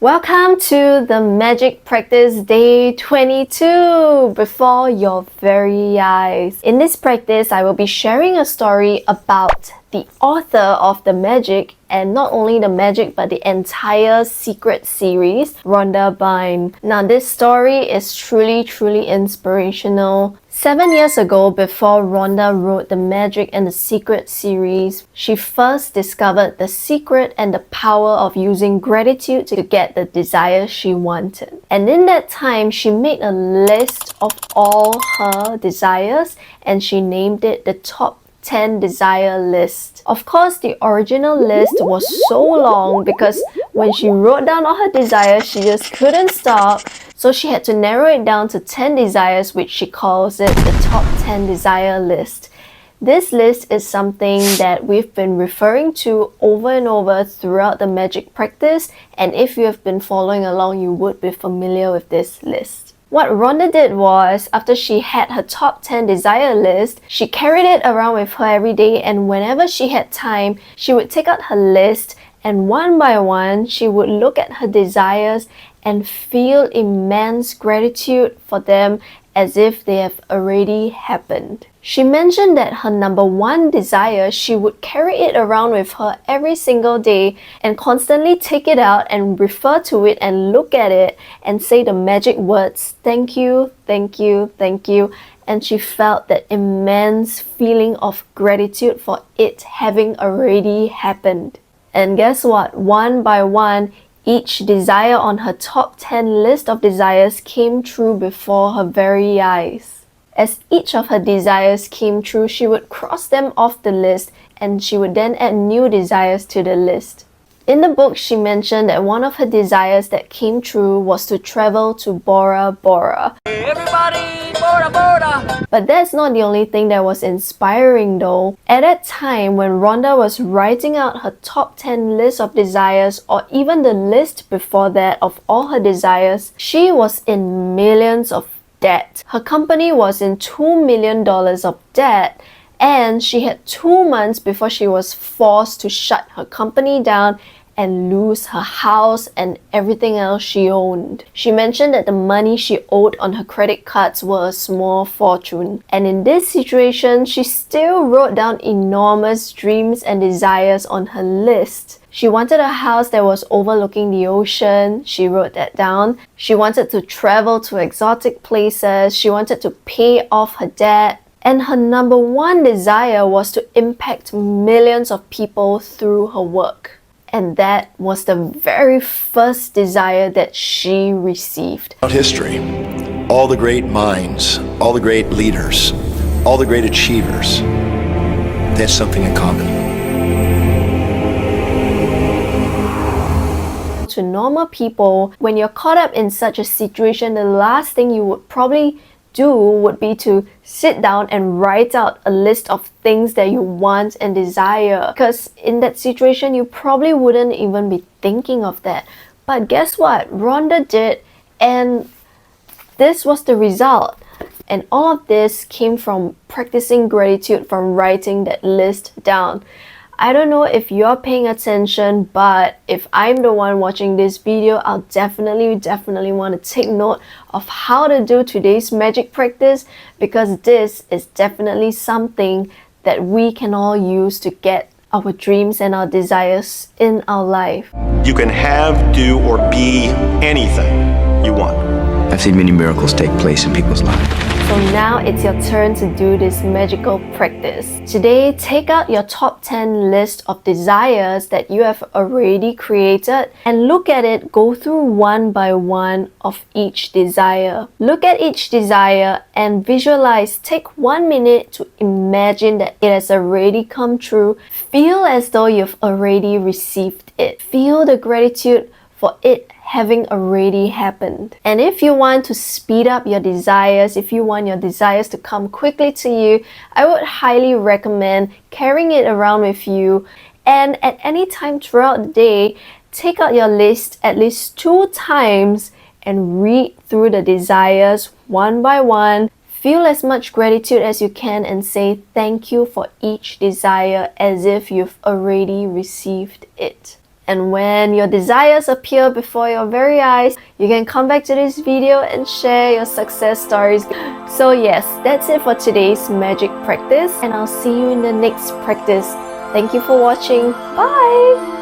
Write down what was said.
Welcome to the Magic Practice Day 22 before your very eyes. In this practice, I will be sharing a story about the author of the magic, and not only the magic but the entire secret series, Rhonda Byrne. Now this story is truly inspirational. 7 years ago, before Rhonda wrote the Magic and the Secret series, she first discovered the secret and the power of using gratitude to get the desire she wanted. And in that time, she made a list of all her desires and she named it the top 10 desire list. Of course, the original list was so long because when she wrote down all her desires, she just couldn't stop. So she had to narrow it down to 10 desires, which she calls it the top 10 desire list. This list is something that we've been referring to over and over throughout the magic practice, and if you have been following along, you would be familiar with this list. What Rhonda did was, after she had her top 10 desire list, she carried it around with her every day, and whenever she had time, she would take out her list and one by one, she would look at her desires and feel immense gratitude for them as if they have already happened. She mentioned that her number one desire, she would carry it around with her every single day and constantly take it out and refer to it and look at it and say the magic words, thank you, thank you, thank you. And she felt that immense feeling of gratitude for it having already happened. And guess what? One by one, each desire on her top 10 list of desires came true before her very eyes. As each of her desires came true, she would cross them off the list and she would then add new desires to the list. In the book, she mentioned that one of her desires that came true was to travel to Bora Bora. Hey everybody, Bora Bora! But that's not the only thing that was inspiring though. At that time, when Rhonda was writing out her top 10 list of desires, or even the list before that of all her desires, she was in millions of debt. Her company was in $2 million of debt, and she had 2 months before she was forced to shut her company down and lose her house and everything else she owned. She mentioned that the money she owed on her credit cards were a small fortune. And in this situation, she still wrote down enormous dreams and desires on her list. She wanted a house that was overlooking the ocean. She wrote that down. She wanted to travel to exotic places. She wanted to pay off her debt. And her number one desire was to impact millions of people through her work. And that was the very first desire that she received. Throughout history, all the great minds, all the great leaders, all the great achievers, they had something in common. To normal people, when you're caught up in such a situation, the last thing you would probably do would be to sit down and write out a list of things that you want and desire, because in that situation you probably wouldn't even be thinking of that. But guess what? Rhonda did, and this was the result. And all of this came from practicing gratitude, from writing that list down. I don't know if you're paying attention, but if I'm the one watching this video, I'll definitely want to take note of how to do today's magic practice, because this is definitely something that we can all use to get our dreams and our desires in our life. You can have, do, or be anything you want. I've seen many miracles take place in people's lives. So now it's your turn to do this magical practice. Today, take out your top 10 list of desires that you have already created and look at it, go through one by one of each desire. Look at each desire and visualize. Take 1 minute to imagine that it has already come true. Feel as though you've already received it. Feel the gratitude for it having already happened. And if you want to speed up your desires, if you want your desires to come quickly to you, I would highly recommend carrying it around with you. And at any time throughout the day, take out your list at least 2 times and read through the desires one by one. Feel as much gratitude as you can and say thank you for each desire as if you've already received it. And when your desires appear before your very eyes, you can come back to this video and share your success stories. So yes, that's it for today's magic practice, and I'll see you in the next practice. Thank you for watching. Bye!